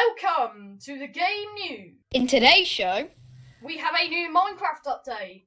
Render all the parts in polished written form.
Welcome to the Game News. In today's show, we have a new Minecraft update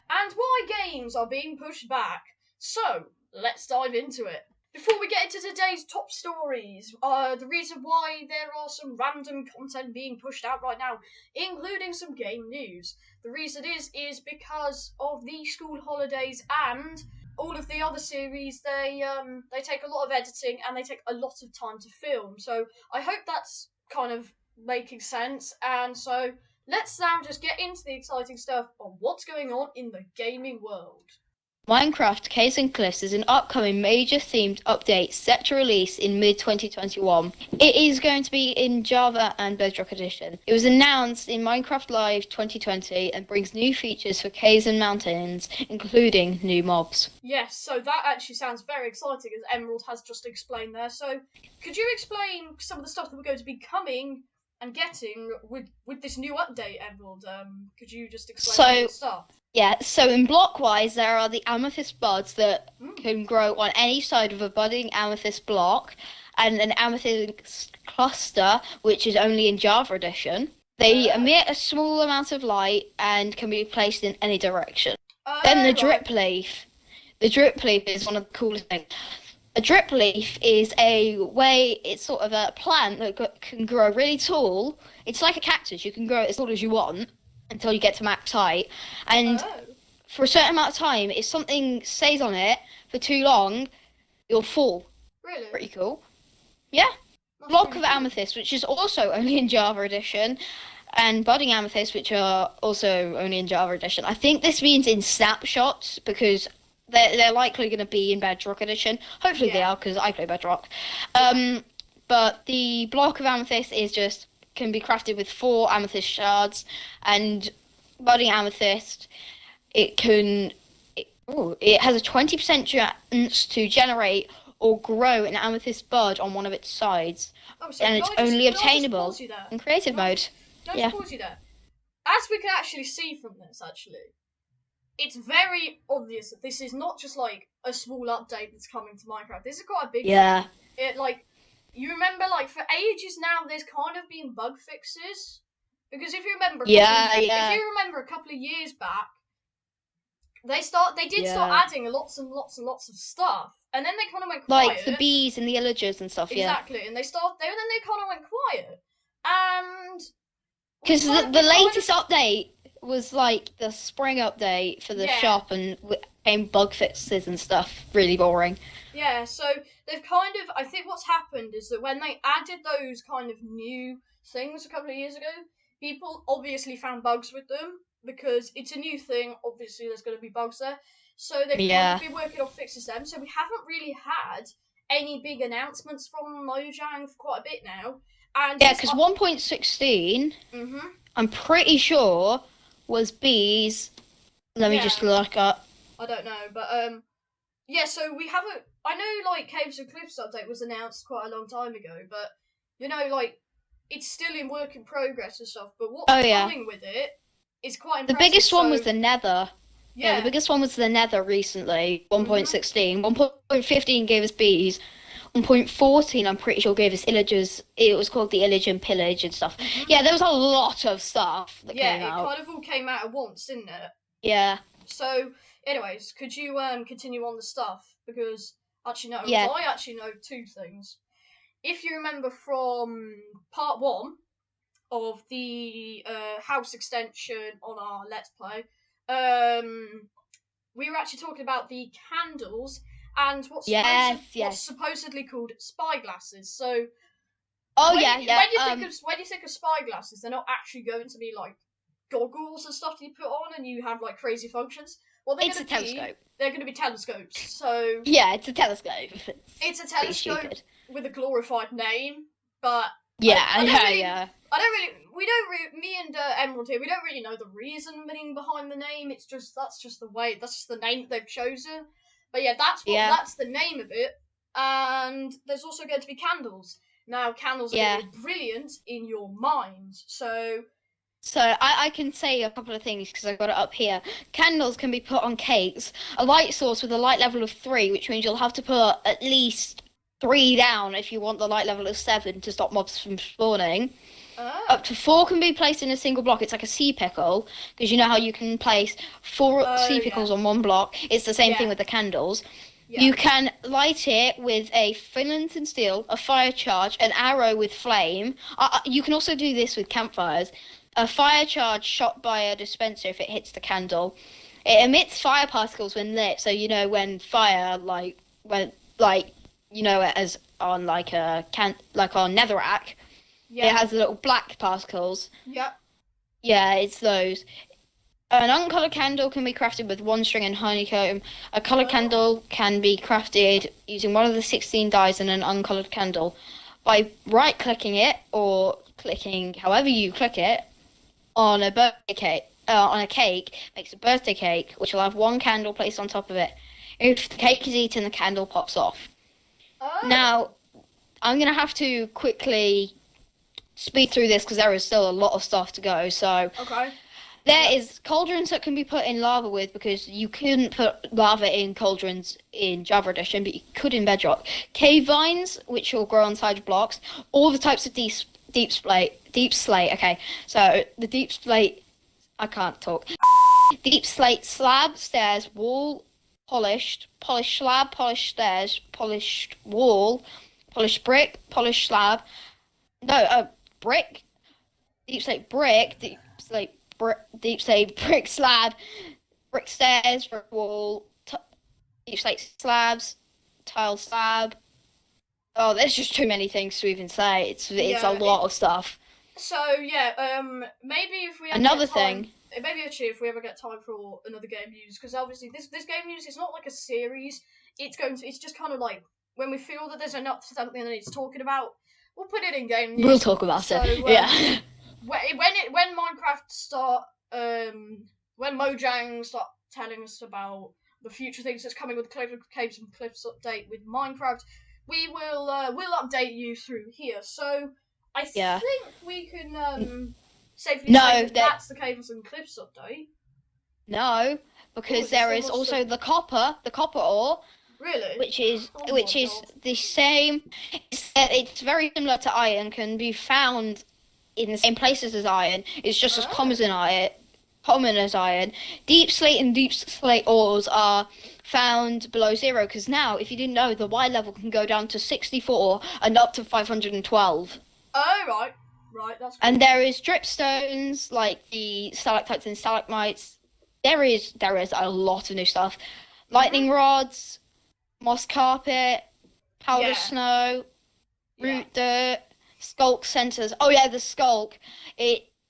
and why games are being pushed back. So, let's dive into it. Before we get into today's top stories, the reason why there are some random content being pushed out right now, including some game news. The reason is because of the school holidays and all of the other series. They take a lot of editing and they take a lot of time to film. So I hope that's kind of making sense. And so let's now just get into the exciting stuff on what's going on in the gaming world. Minecraft Caves and Cliffs is an upcoming major themed update set to release in mid-2021. It is going to be in Java and Bedrock Edition. It was announced in Minecraft Live 2020 and brings new features for caves and mountains, including new mobs. Yes, so that actually sounds very exciting, as Emerald has just explained there. So could you explain some of the stuff that we're going to be coming and getting with this new update, Emerald? Could you just explain the stuff? Yeah, so in block-wise, there are the amethyst buds that can grow on any side of a budding amethyst block, and an amethyst cluster, which is only in Java Edition. They emit a small amount of light and can be placed in any direction. Then the drip leaf. The drip leaf is one of the coolest things. A drip leaf is it's sort of a plant that can grow really tall. It's like a cactus. You can grow it as tall as you want until you get to max height. And for a certain amount of time, if something stays on it for too long, you'll fall. Really? Pretty cool. Yeah. Block of amethyst, which is also only in Java Edition, and budding amethyst, which are also only in Java Edition. I think this means in snapshots, because they're likely going to be in Bedrock Edition. Hopefully they are, because I play Bedrock. But the block of amethyst can be crafted with 4 amethyst shards, and budding amethyst, it has a 20% chance to generate or grow an amethyst bud on one of its sides, and it's only obtainable in creative mode. Yeah. Pause you there. As we can actually see from this, it's very obvious that this is not just like a small update that's coming to Minecraft. This is quite a big thing. You remember, for ages now, there's kind of been bug fixes. Because if you remember, a couple of years back, they did start adding lots and lots and lots of stuff, and then they kind of went quiet. Like the bees and the illagers and stuff. Exactly, and then they kind of went quiet, and because the latest update was like the spring update for the shop, and came bug fixes and stuff. Really boring. Yeah, so they've I think what's happened is that when they added those kind of new things a couple of years ago, people obviously found bugs with them, because it's a new thing, obviously there's going to be bugs there. So they've kind of been working on fixes them, so we haven't really had any big announcements from Mojang for quite a bit now. And because 1.16, I'm pretty sure, was bees. Let me just look up. I don't know, but so we haven't. I know, Caves and Cliffs update was announced quite a long time ago, but it's still in work in progress and stuff. But what's coming with it is quite impressive. The biggest one was the Nether. Yeah, the biggest one was the Nether recently. 1.16, 1.15 gave us bees. 1.14, I'm pretty sure, gave us illagers. It was called the Illage and Pillage and stuff. Yeah, there was a lot of stuff that came out. Yeah, it kind of all came out at once, didn't it? Yeah. So, anyways, could you continue on the stuff? Because I actually know 2 things. If you remember from part 1 of the house extension on our Let's Play, we were actually talking about the candles and what's supposedly called spyglasses. So, when you think of spyglasses, they're not actually going to be like goggles and stuff that you put on and you have crazy functions. Well, they're going to be telescopes. So it's a telescope. It's a telescope with a glorified name, but me and Emerald here, we don't really know the reasoning behind the name. That's just the name that they've chosen. But that's the name of it. And there's also going to be candles. Now, candles are going to be brilliant in your mind. So I can say a couple of things because I've got it up here. Candles can be put on cakes. A light source with a light level of 3, which means you'll have to put at least 3 down if you want the light level of 7 to stop mobs from spawning. Oh. Up to 4 can be placed in a single block. It's like a sea pickle, because you know how you can place 4 sea pickles on one block. It's the same thing with the candles. Yeah. You can light it with a flint and steel, a fire charge, an arrow with flame. You can also do this with campfires. A fire charge shot by a dispenser if it hits the candle. It emits fire particles when lit, so you know when fire, as on like on netherrack. Yeah. It has the little black particles. Yeah. Yeah, it's those. An uncolored candle can be crafted with 1 string and honeycomb. A colored candle can be crafted using one of the 16 dyes in an uncolored candle. By right-clicking it, or clicking however you click it, on a birthday cake, makes a birthday cake, which will have 1 candle placed on top of it. If the cake is eaten, the candle pops off. Oh. Now, I'm going to have to quickly speed through this because there is still a lot of stuff to go. So, okay. There is cauldrons that can be put in lava with, because you couldn't put lava in cauldrons in Java Edition, but you could in Bedrock. Cave vines, which will grow on side blocks. All the types of deep slate. Okay, so the deep slate. I can't talk. Deep slate slab, stairs, wall, polished slab, polished stairs, polished wall, polished brick, polished slab. No, brick. Deep slate brick. Deep slate brick slab, brick stairs, brick wall, deep slate slabs, tile slab. Oh, there's just too many things to even say. It's a lot of stuff. So maybe if we if we ever get time for another game news, because obviously this game news is not like a series. It's just kind of like when we feel that there's enough something that it's talking about, we'll put it in game news. We'll talk about it. Yeah. When Minecraft when Mojang start telling us about the future things that's coming with the Caves and Cliffs update with Minecraft, we'll update you through here. So I think we can safely say that's the Caves and Cliffs update. No, because there is also the copper ore. Really? Which is the same. It's very similar to iron. Can be found in the same places as iron. It's just as common as iron. Deep slate and deep slate ores are found below 0, because now, if you didn't know, the Y level can go down to 64 and up to 512. Oh, right, that's cool. And there is dripstones, like the stalactites and stalagmites. There is a lot of new stuff. Lightning rods, moss carpet, powder snow, root dirt, skulk sensors. Oh yeah, the skulk.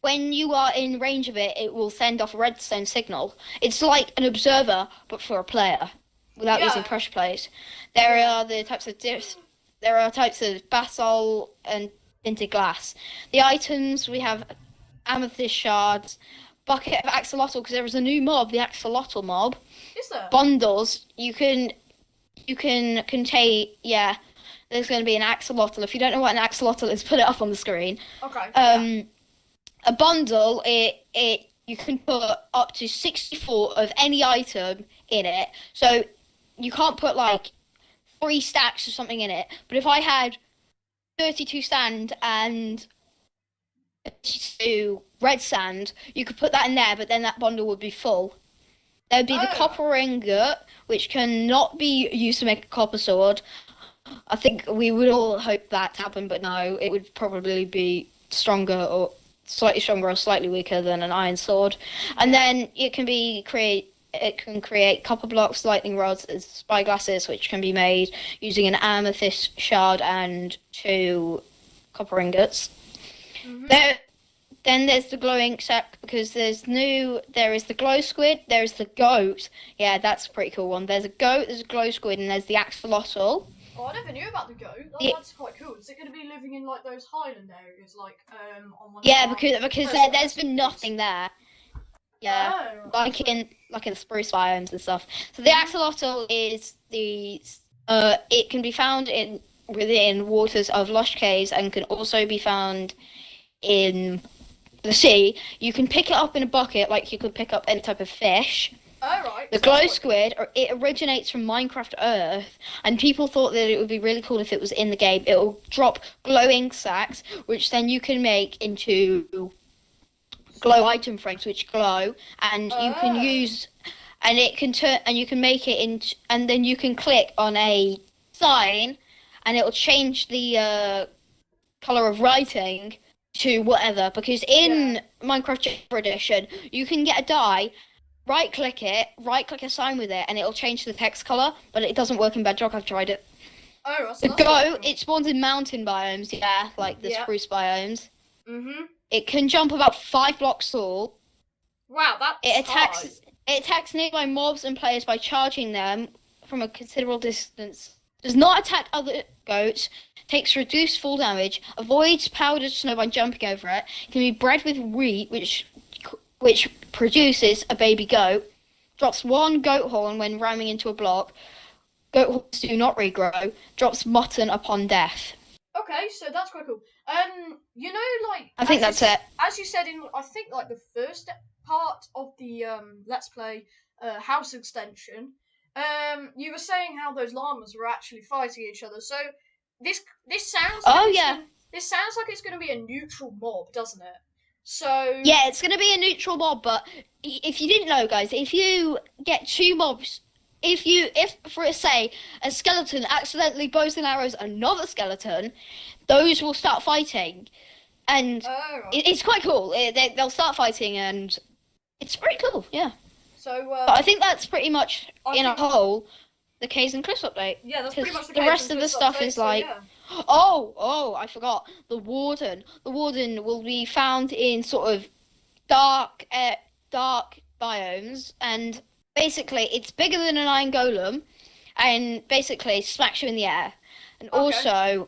When you are in range of it, it will send off a redstone signal. It's like an observer, but for a player, without using pressure plates. There are types of basalt and tinted glass. The items, we have amethyst shards, bucket of axolotl, because there is a new mob, the Axolotl Mob. Is there? Bundles. You can contain. Yeah, there's going to be an axolotl. If you don't know what an axolotl is, put it up on the screen. Okay. A bundle, you can put up to 64 of any item in it. So you can't put like 3 stacks or something in it. But if I had 32 sand and 32 red sand, you could put that in there, but then that bundle would be full. There would be the copper ingot, which cannot be used to make a copper sword. I think we would all hope that to happen, but no, it would probably be stronger or slightly stronger or slightly weaker than an iron sword. And then it can create copper blocks, lightning rods, and spyglasses, which can be made using an amethyst shard and 2 copper ingots. Mm-hmm. Then there's the glowing sack, because there is the glow squid, there is the goat. Yeah, that's a pretty cool one. There's a goat, there's a glow squid, and there's the axolotl. Oh, I never knew about the goat. That's quite cool. Is it going to be living in like those highland areas, like on one? Yeah, because there's been nothing there. Yeah, like in the spruce biomes and stuff. So the axolotl is it can be found within waters of lush caves and can also be found in the sea. You can pick it up in a bucket, like you could pick up any type of fish. Oh, right. The glow squid, it originates from Minecraft Earth, and people thought that it would be really cool if it was in the game. It will drop glowing sacks, which then you can make into glow item frames, which glow, and you can use, and it can turn, and you can make it into, and then you can click on a sign, and it will change the color of writing to whatever. Because in Minecraft Java Edition, you can get a die. Right-click a sign with it, and it'll change the text color, but it doesn't work in Bedrock. I've tried it. Oh, The go, it spawns in mountain biomes, like the spruce biomes. Mm-hmm. It can jump about 5 blocks tall. Wow, that's hard. It attacks nearby mobs and players by charging them from a considerable distance. Does not attack other goats. Takes reduced fall damage. Avoids powdered snow by jumping over it. Can be bred with wheat, which produces a baby goat. Drops 1 goat horn when ramming into a block. Goat horns do not regrow. Drops mutton upon death. Okay, so that's quite cool. Like I think that's it. As you said in, I think like the first part of the Let's Play house extension, you were saying how those llamas were actually fighting each other. So this sounds. This sounds like it's going to be a neutral mob, doesn't it? So yeah, it's going to be a neutral mob. But if you didn't know, guys, if you get 2 mobs. If for say a skeleton accidentally bows and arrows another skeleton, those will start fighting, and it's quite cool. They'll start fighting, and it's pretty cool. Yeah. So, but I think that's pretty much a whole the Caves and Cliffs update. Yeah, that's pretty much the rest of the stuff is like. Oh, I forgot the Warden. The Warden will be found in sort of dark biomes, and basically it's bigger than an iron golem, and basically smacks you in the air. And also,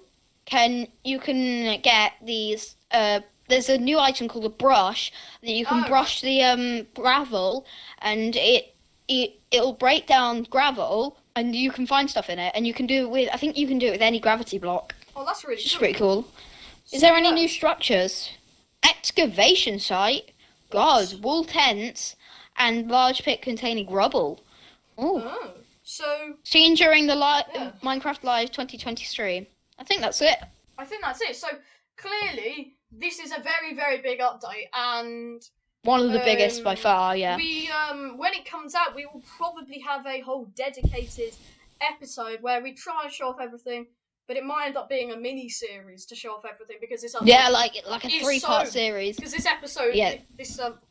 you can get these. There's a new item called a brush that you can brush the gravel, and it'll break down gravel, and you can find stuff in it, and you can do it with. I think you can do it with any gravity block. Oh, that's really cool. It's pretty cool. Is there any new structures? Excavation site, wool tents, and large pit containing rubble. Ooh. Oh, so seen during the Minecraft Live 2020 stream. I think that's it. So clearly, this is a very, very big update, and one of the biggest by far. Yeah. We when it comes out, we will probably have a whole dedicated episode where we try and show off everything. But it might end up being a mini series to show off everything because this update like a 3-part series. Because this episode,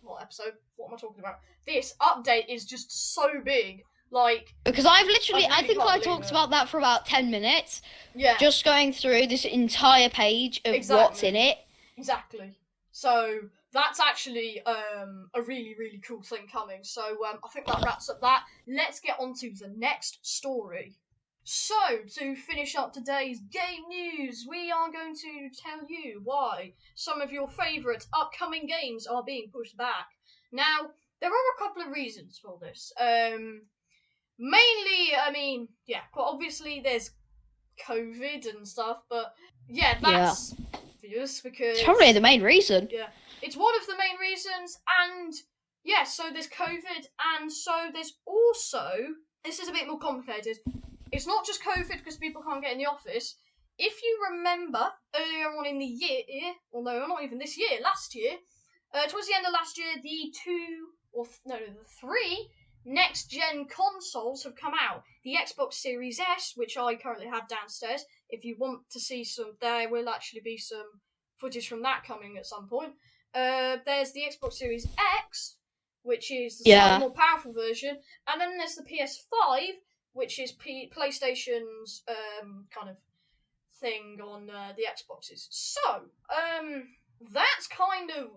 what episode? What am I talking about? This update is just so big, like because I think I talked about that for about 10 minutes. Yeah. Just going through this entire page of what's in it. Exactly. So that's actually a really, really cool thing coming. So I think that wraps up that. Let's get on to the next story. So, to finish up today's game news, we are going to tell you why some of your favourite upcoming games are being pushed back. Now, there are a couple of reasons for this. Mainly, quite obviously there's COVID and stuff, but that's obvious because... It's probably the main reason. Yeah, it's one of the main reasons, and so there's COVID, and so there's also... This is a bit more complicated. It's not just COVID because people can't get in the office. If you remember, earlier on in the year, well, no, not even this year, last year, towards the end of last year, the 3 next-gen consoles have come out. The Xbox Series S, which I currently have downstairs. If you want to see there will actually be some footage from that coming at some point. There's the Xbox Series X, which is the slightly more powerful version. And then there's the PS5, which is PlayStation's kind of thing on the Xboxes. So, that's kind of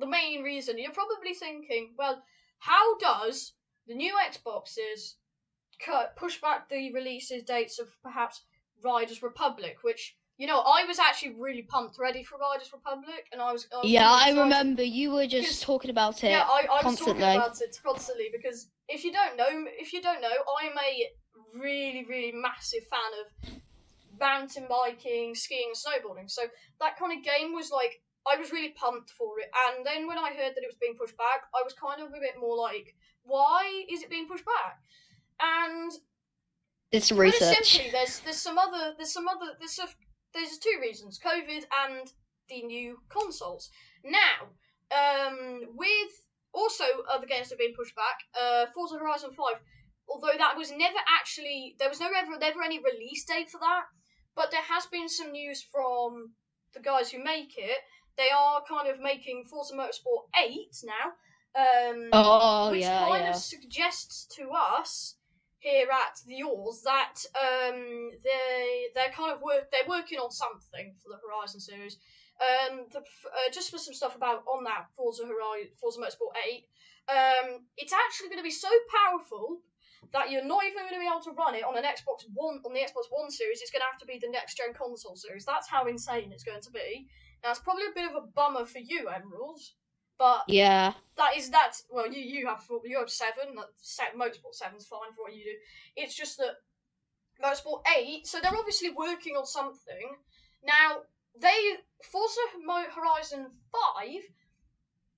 the main reason. You're probably thinking, well, how does the new Xboxes push back the releases dates of perhaps Riders Republic, which, I was actually really pumped ready for Riders Republic, and I was I remember you were just talking about it. Yeah, I was constantly. talking about it constantly because if you don't know, I'm a really, really massive fan of mountain biking, skiing, and snowboarding. So that kind of game was like I was really pumped for it. And then when I heard that it was being pushed back, I was kind of a bit more like, why is it being pushed back? And It's to put it research. simply, there's two reasons: COVID and the new consoles. Now, with also other games that have been pushed back, Forza Horizon 5, although that was never actually, there was never any release date for that, but there has been some news from the guys who make it. They are kind of making Forza Motorsport 8 now, which kind of suggests to us here at the Yaws that they're kind of they're working on something for the Horizon series. Just for some stuff about on that Forza Motorsport 8, it's actually going to be so powerful that you're not even going to be able to run it on an Xbox One, on the Xbox One series. It's going to have to be the next gen console series. That's how insane it's going to be. Now it's probably a bit of a bummer for you, Emerald, but Yeah. that's well, you have 7. Motorsport 7's fine for what you do. It's just that Motorsport 8. So they're obviously working on something. Now Forza Horizon 5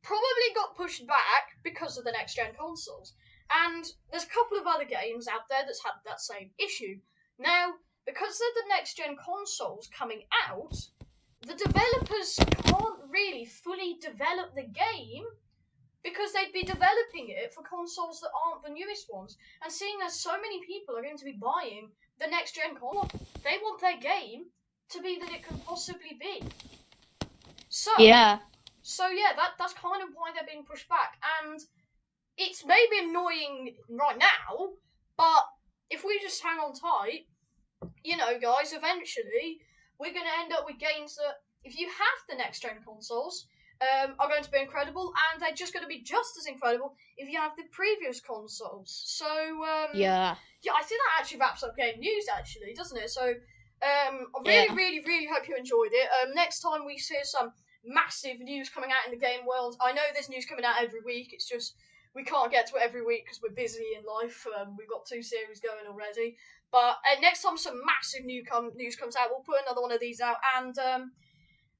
probably got pushed back because of the next gen consoles. And there's a couple of other games out there that's had that same issue. Now, because of the next gen consoles coming out, the developers can't really fully develop the game because they'd be developing it for consoles that aren't the newest ones. And seeing as so many people are going to be buying the next gen console, they want their game to be that it can possibly be. So yeah, that's kind of why they're being pushed back. And it's maybe annoying right now, but if we just hang on tight, guys, eventually we're going to end up with games that, if you have the next gen consoles, are going to be incredible, and they're just going to be just as incredible if you have the previous consoles. So I think that actually wraps up game news, actually, doesn't it? So I really hope you enjoyed it. Next time we see some massive news coming out in the game world. I know there's news coming out every week. It's just we can't get to it every week because we're busy in life. We've got 2 series going already. But next time some massive news comes out, we'll put another one of these out, and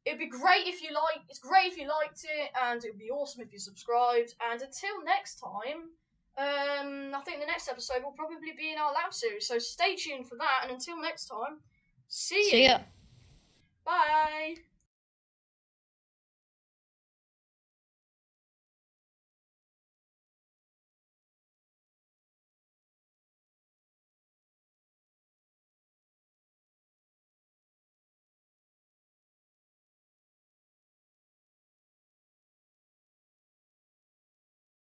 it'd be great if you it's great if you liked it, and it'd be awesome if you subscribed. And until next time, I think the next episode will probably be in our lab series, so stay tuned for that. And until next time, see you. See ya. Bye.